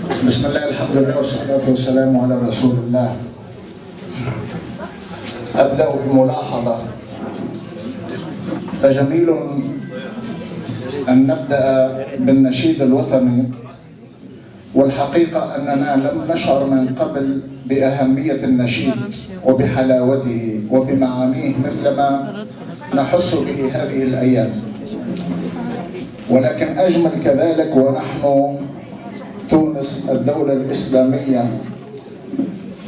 بسم الله، الحمد لله والصلاة والسلام على رسول الله. أبدأ بملاحظة. فجميل أن نبدأ بالنشيد الوطني، والحقيقة أننا لم نشعر من قبل بأهمية النشيد وبحلاوته وبمعانيه مثلما نحس به هذه الأيام، ولكن أجمل كذلك ونحن تونس الدولة الإسلامية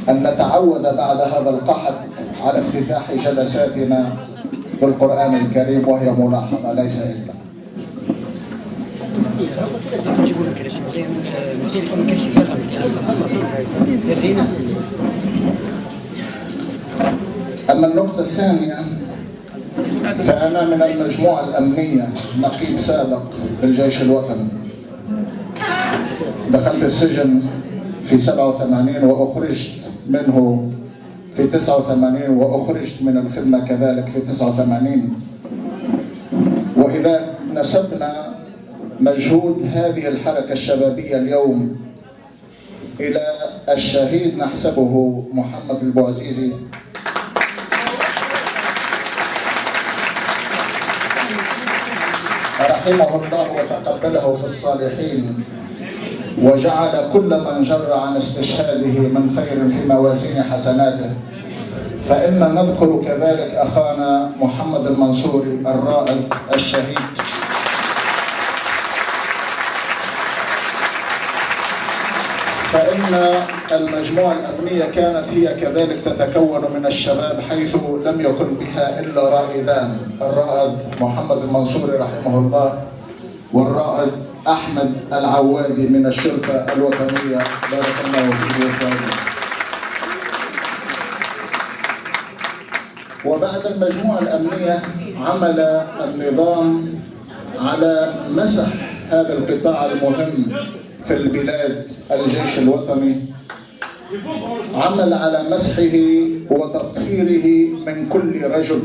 أن نتعود بعد هذا القحط على افتتاح جلساتنا بالقرآن الكريم، وهي ملاحظة ليس إلا. أما النقطة الثانية، فأنا من المجموعة الأمنية، نقيب سابق بالجيش الوطني. دخلت السجن في 87 وأخرجت منه في 89 وأخرجت من الخدمة كذلك في 89. وإذا نسبنا مجهود هذه الحركة الشبابية اليوم إلى الشهيد نحسبه محمد البوعزيزي، رحمه الله وتقبله في الصالحين، وجعل كل من جر عن استشهاده من خير في موازين حسناته، فإن نذكر كذلك أخانا محمد المنصوري الرائد الشهيد، فإن المجموعة الأمنية كانت هي كذلك تتكون من الشباب، حيث لم يكن بها إلا رائدان، الرائد محمد المنصوري رحمه الله، والرائد أحمد العوادي من الشرطة الوطنية، بارك الله فيه وفيه. وبعد المجموعة الأمنية عمل النظام على مسح هذا القطاع المهم في البلاد، الجيش الوطني، عمل على مسحه وتطهيره من كل رجل،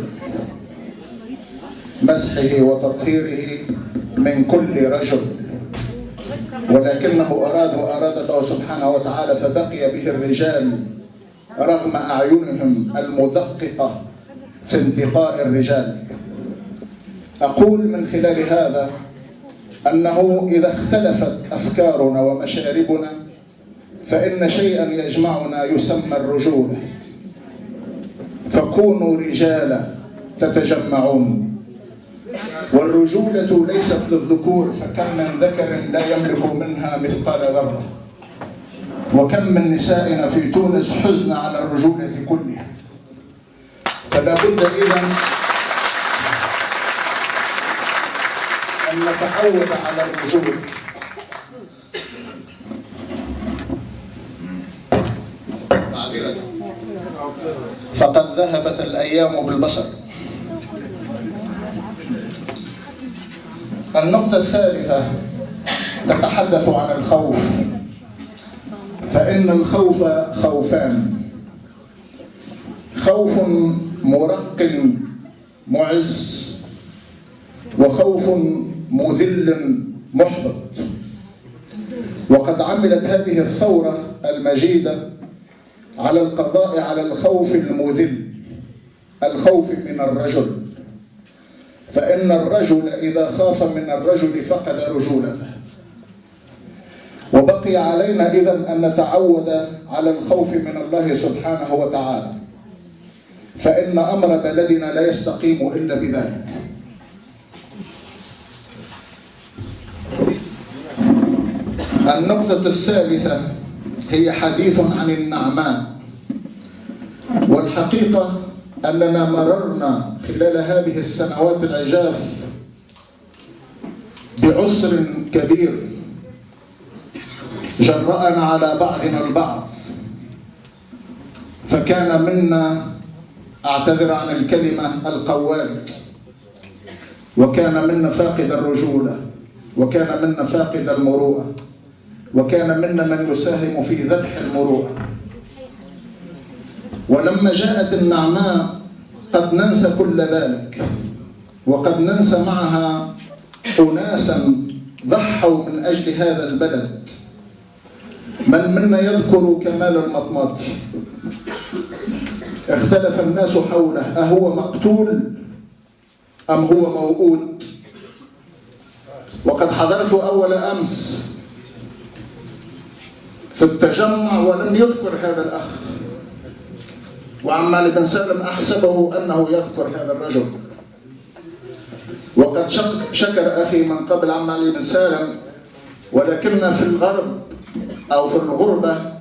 مسحه وتطهيره من كل رجل، ولكنه أراد الله سبحانه وتعالى فبقي به الرجال رغم أعينهم المدققة في انتقاء الرجال. أقول من خلال هذا أنه إذا اختلفت أفكارنا ومشاربنا فإن شيئا يجمعنا يسمى الرجولة، فكونوا رجالا تتجمعون. والرجولة ليست للذكور، فكم من ذكر لا يملك منها مثقال ذرة، وكم من نسائنا في تونس حزن على الرجولة كلها. فلا بد إذن أن نتعود على الرجولة. فقد ذهبت الأيام بالبصر. النقطة الثالثة تتحدث عن الخوف، فإن الخوف خوفان: خوف مرق معز، وخوف مذل محبط. وقد عملت هذه الثورة المجيدة على القضاء على الخوف المذل، الخوف من الرجل، فإن الرجل إذا خاف من الرجل فقد رجولته. وبقي علينا إذن أن نتعود على الخوف من الله سبحانه وتعالى، فإن أمر بلدنا لا يستقيم إلا بذلك. النقطة الثالثة هي حديث عن النعماء. والحقيقة أننا مررنا خلال هذه السنوات العجاف بعسر كبير جرأنا على بعضنا البعض، فكان منا، أعتذر عن الكلمة، القواد، وكان منا فاقد الرجولة، وكان منا فاقد المروءة، وكان منا من يساهم في ذبح المروءة. ولما جاءت النعماء قد ننسى كل ذلك، وقد ننسى معها أناسا ضحوا من أجل هذا البلد، من منا يذكر كمال المطماطي؟ اختلف الناس حوله، أهو مقتول أم هو موؤود؟ وقد حضرت أول أمس في التجمع ولم يذكر هذا الأخ، وعمال بن سالم أحسبه أنه يذكر هذا الرجل. وقد شكر أخي من قبل عمال بن سالم، ولكن في الغرب أو في الغربة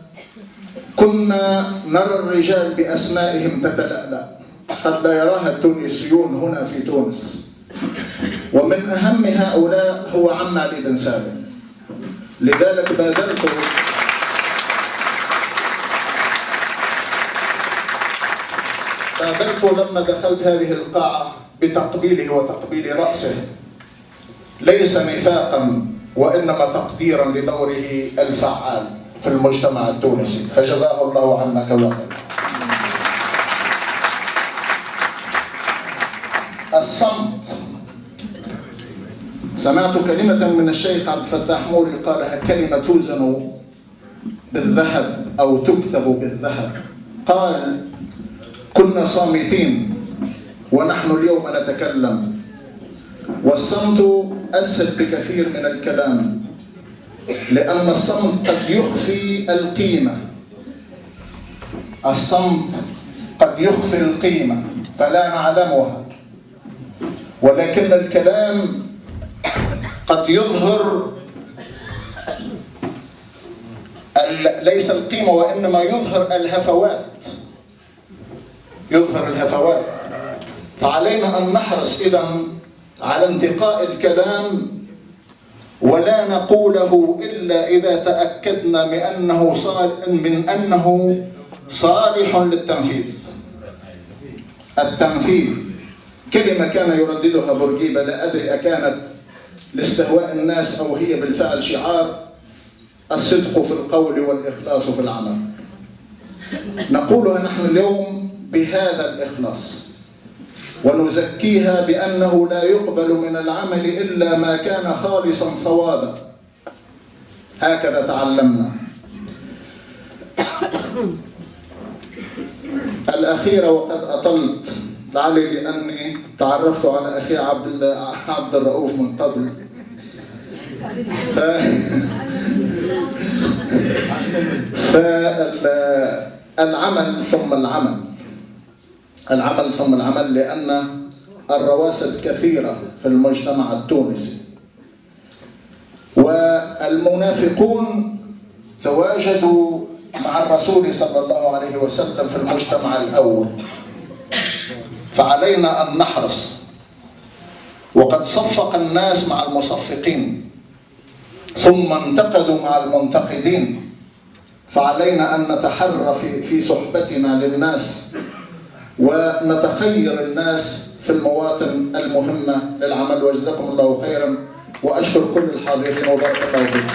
كنا نرى الرجال بأسمائهم تتلألأ قد لا يراها التونسيون هنا في تونس، ومن أهم هؤلاء هو عمال بن سالم. لذلك بادرت لما دخلت هذه القاعة بتقبيله وتقبيل رأسه، ليس ميثاقا وإنما تقديرا لدوره الفعال في المجتمع التونسي، فجزاه الله عنا كل خير. الصمت. سمعت كلمة من الشيخ عبد الفتاح موري قالها، كلمة توزن بالذهب أو تكتب بالذهب. قال: كنا صامتين ونحن اليوم نتكلم، والصمت أسهل بكثير من الكلام، لأن الصمت قد يخفي القيمة. الصمت قد يخفي القيمة فلا نعلمها، ولكن الكلام قد يظهر ليس القيمة وإنما يظهر الهفوات. فعلينا أن نحرص إذن على انتقاء الكلام، ولا نقوله إلا إذا تأكدنا من أنه صالح للتنفيذ. التنفيذ كلمة كان يرددها بورقيبة، لا أدري أكانت لاستهواء الناس أو هي بالفعل شعار: الصدق في القول والإخلاص في العمل. نقولها نحن اليوم بهذا الإخلاص، ونزكيها بأنه لا يقبل من العمل إلا ما كان خالصا صوابا. هكذا تعلمنا. الأخيرة وقد أطلت، لعلي لأني تعرفت على أخي عبد الرؤوف من قبل، فالعمل ثم العمل، لأن الرواسب كثيرة في المجتمع التونسي، والمنافقون تواجدوا مع الرسول صلى الله عليه وسلم في المجتمع الأول، فعلينا أن نحرص. وقد صفق الناس مع المصفقين ثم انتقدوا مع المنتقدين، فعلينا أن نتحرى في صحبتنا للناس ونتخير الناس في المواطن المهمة للعمل. وجزاكم الله خيرا، وأشكر كل الحاضرين وبارك الله فيكم.